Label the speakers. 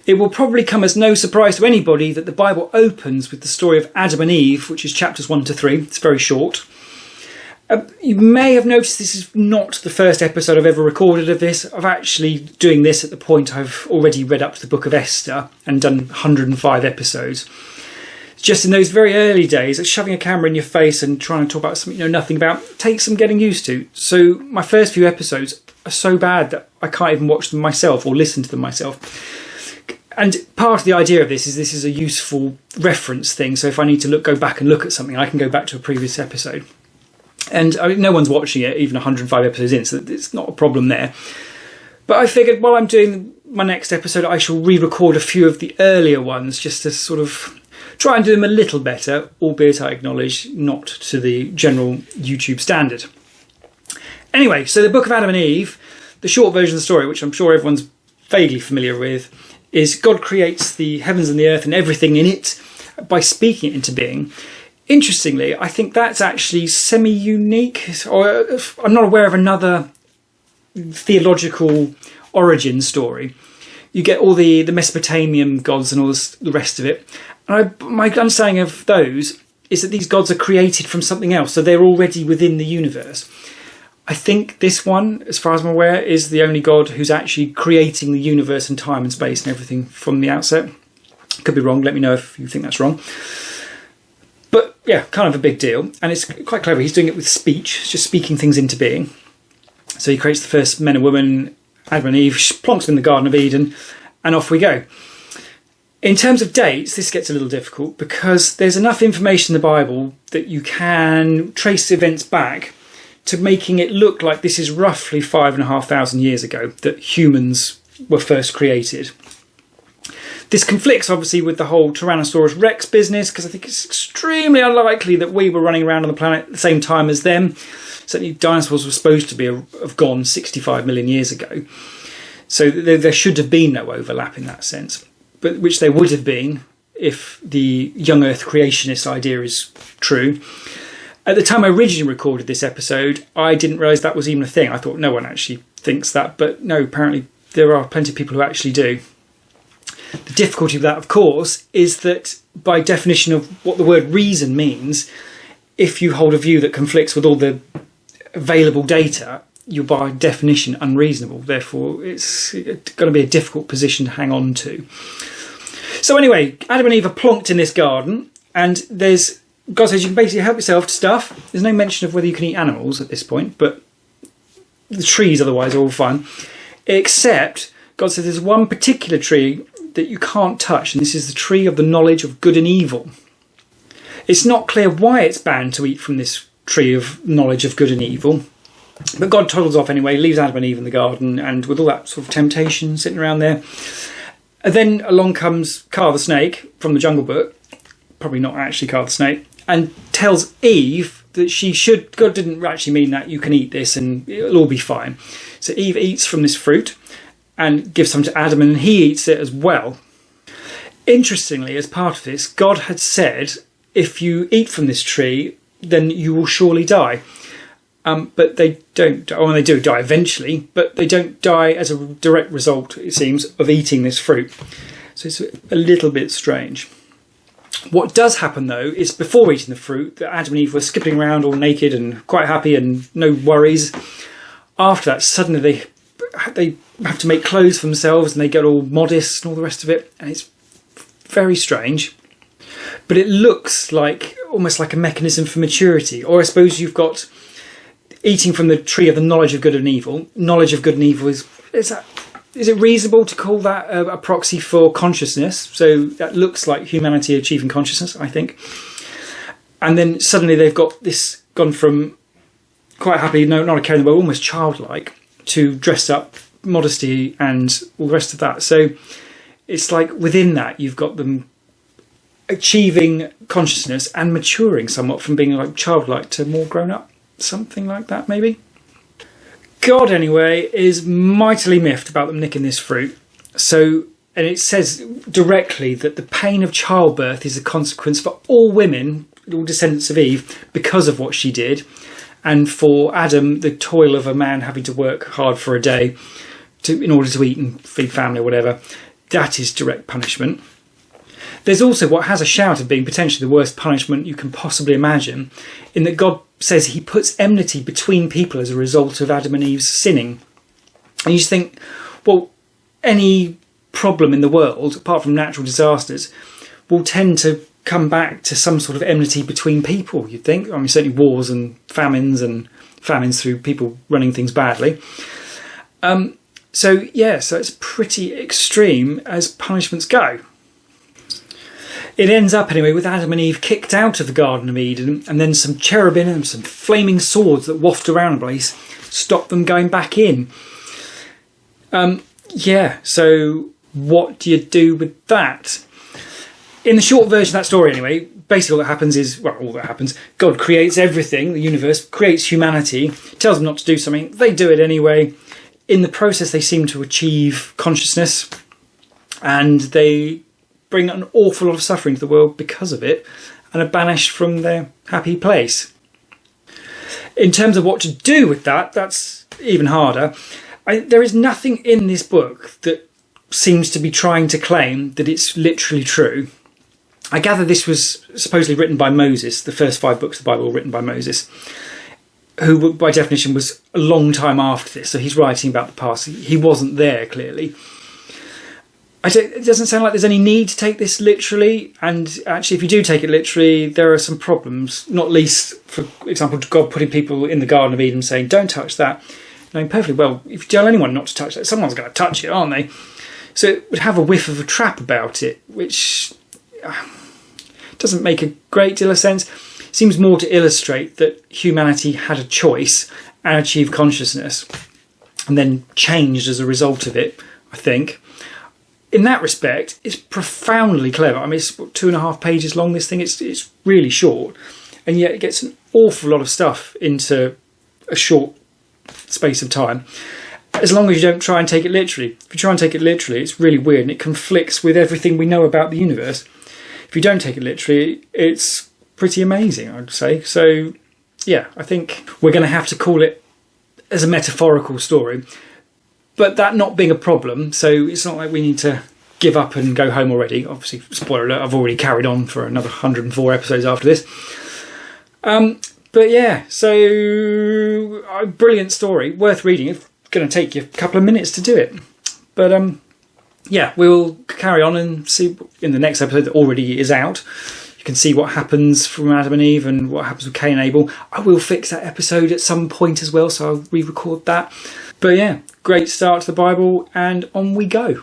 Speaker 1: It will probably come as no surprise to anybody that the Bible opens with the story of Adam and Eve, which is chapters 1 to 3. It's very short. You may have noticed this is not the first episode I've ever recorded of this. I'm actually doing this at the point I've already read up to the book of Esther and done 105 episodes. Just in those very early days, shoving a camera in your face and trying to talk about something you know nothing about takes some getting used to. So my first few episodes are so bad that I can't even watch them myself or listen to them myself. And part of the idea of this is a useful reference thing. So if I need to go back and look at something, I can go back to a previous episode. And I mean, no one's watching it, even 105 episodes in, so it's not a problem there. But I figured while I'm doing my next episode, I shall re-record a few of the earlier ones just to sort of try and do them a little better, albeit I acknowledge not to the general YouTube standard. Anyway, so the book of Adam and Eve, the short version of the story, which I'm sure everyone's vaguely familiar with, is God creates the heavens and the earth and everything in it by speaking it into being. Interestingly, I think that's actually semi-unique, or I'm not aware of another theological origin story. You get all the Mesopotamian gods and all the rest of it. And my understanding of those is that these gods are created from something else, so they're already within the universe. I think this one, as far as I'm aware, is the only god who's actually creating the universe and time and space and everything from the outset. Could be wrong, let me know if you think that's wrong. But yeah, kind of a big deal. And it's quite clever. He's doing it with speech, just speaking things into being. So he creates the first men and women, Adam and Eve, plonks them in the Garden of Eden, and off we go. In terms of dates, this gets a little difficult because there's enough information in the Bible that you can trace events back to making it look like this is roughly 5,500 years ago that humans were first created. This conflicts obviously with the whole Tyrannosaurus Rex business because I think it's extremely unlikely that we were running around on the planet at the same time as them. Certainly dinosaurs were supposed to have gone 65 million years ago. So there should have been no overlap in that sense, but which there would have been if the young Earth creationist idea is true. At the time I originally recorded this episode, I didn't realise that was even a thing. I thought no one actually thinks that, but no, apparently there are plenty of people who actually do. The difficulty with that, of course, is that by definition of what the word reason means, if you hold a view that conflicts with all the available data, you're by definition unreasonable. Therefore, it's going to be a difficult position to hang on to. So anyway, Adam and Eve are plonked in this garden, and God says you can basically help yourself to stuff. There's no mention of whether you can eat animals at this point, but the trees otherwise are all fine. Except God says there's one particular tree that you can't touch, and this is the tree of the knowledge of good and evil. It's not clear why it's banned to eat from this tree of knowledge of good and evil, but God toddles off anyway, leaves Adam and Eve in the garden, and with all that sort of temptation sitting around there. And then along comes Kaa the snake from the Jungle Book, probably not actually Kaa the snake, and tells Eve that God didn't actually mean that, you can eat this and it'll all be fine. So Eve eats from this fruit and gives some to Adam, and he eats it as well. Interestingly, as part of this, God had said, if you eat from this tree, then you will surely die. But they don't, or they do die eventually, but they don't die as a direct result, it seems, of eating this fruit. So it's a little bit strange. What does happen, though, is before eating the fruit, that Adam and Eve were skipping around all naked and quite happy and no worries. After that, suddenly they have to make clothes for themselves and they get all modest and all the rest of it, and it's very strange. But it looks like almost like a mechanism for maturity. Or I suppose you've got eating from the tree of the knowledge of good and evil. Knowledge of good and evil is it reasonable to call that a proxy for consciousness? So that looks like humanity achieving consciousness, I think. And then suddenly they've got this gone from quite happy, no, not a care in the world, almost childlike, to dressed up, modesty and all the rest of that. So it's like within that you've got them achieving consciousness and maturing somewhat from being like childlike to more grown up. Something like that, maybe. God, anyway, is mightily miffed about them nicking this fruit. So, and it says directly that the pain of childbirth is a consequence for all women, all descendants of Eve, because of what she did. And for Adam, the toil of a man having to work hard for a day in order to eat and feed family or whatever. that is direct punishment. There's also what has a shout of being potentially the worst punishment you can possibly imagine, in that God says he puts enmity between people as a result of Adam and Eve's sinning. And you just think, well, any problem in the world, apart from natural disasters, will tend to come back to some sort of enmity between people, you'd think. I mean, certainly wars and famines through people running things badly. So it's pretty extreme as punishments go. It ends up anyway with Adam and Eve kicked out of the Garden of Eden, and then some cherubim and some flaming swords that waft around the place stop them going back in. So what do you do with that? In the short version of that story anyway, basically all that happens, God creates everything, the universe, creates humanity, tells them not to do something, they do it anyway. In the process they seem to achieve consciousness, and they bring an awful lot of suffering to the world because of it, and are banished from their happy place. In terms of what to do with that, that's even harder. There is nothing in this book that seems to be trying to claim that it's literally true. I gather this was supposedly written by Moses. The first 5 books of the Bible were written by Moses, who by definition was a long time after this, so he's writing about the past. He wasn't there, clearly. It doesn't sound like there's any need to take this literally, and actually if you do take it literally, there are some problems, not least, for example, God putting people in the Garden of Eden saying, don't touch that. Knowing perfectly well, if you tell anyone not to touch that, someone's going to touch it, aren't they? So it would have a whiff of a trap about it, which doesn't make a great deal of sense. It seems more to illustrate that humanity had a choice and achieved consciousness, and then changed as a result of it, I think. In that respect, it's profoundly clever. I mean, it's 2.5 pages long, this thing. It's really short, and yet it gets an awful lot of stuff into a short space of time, as long as you don't try and take it literally. If you try and take it literally, it's really weird, and it conflicts with everything we know about the universe. If you don't take it literally, it's pretty amazing, I'd say. So, yeah, I think we're going to have to call it as a metaphorical story. But that not being a problem, so it's not like we need to give up and go home already. Obviously, spoiler alert, I've already carried on for another 104 episodes after this. But yeah, so a brilliant story, worth reading. It's going to take you a couple of minutes to do it. But yeah, we'll carry on and see in the next episode that already is out. You can see what happens from Adam and Eve and what happens with Cain and Abel. I will fix that episode at some point as well, so I'll re-record that. But yeah, great start to the Bible, and on we go.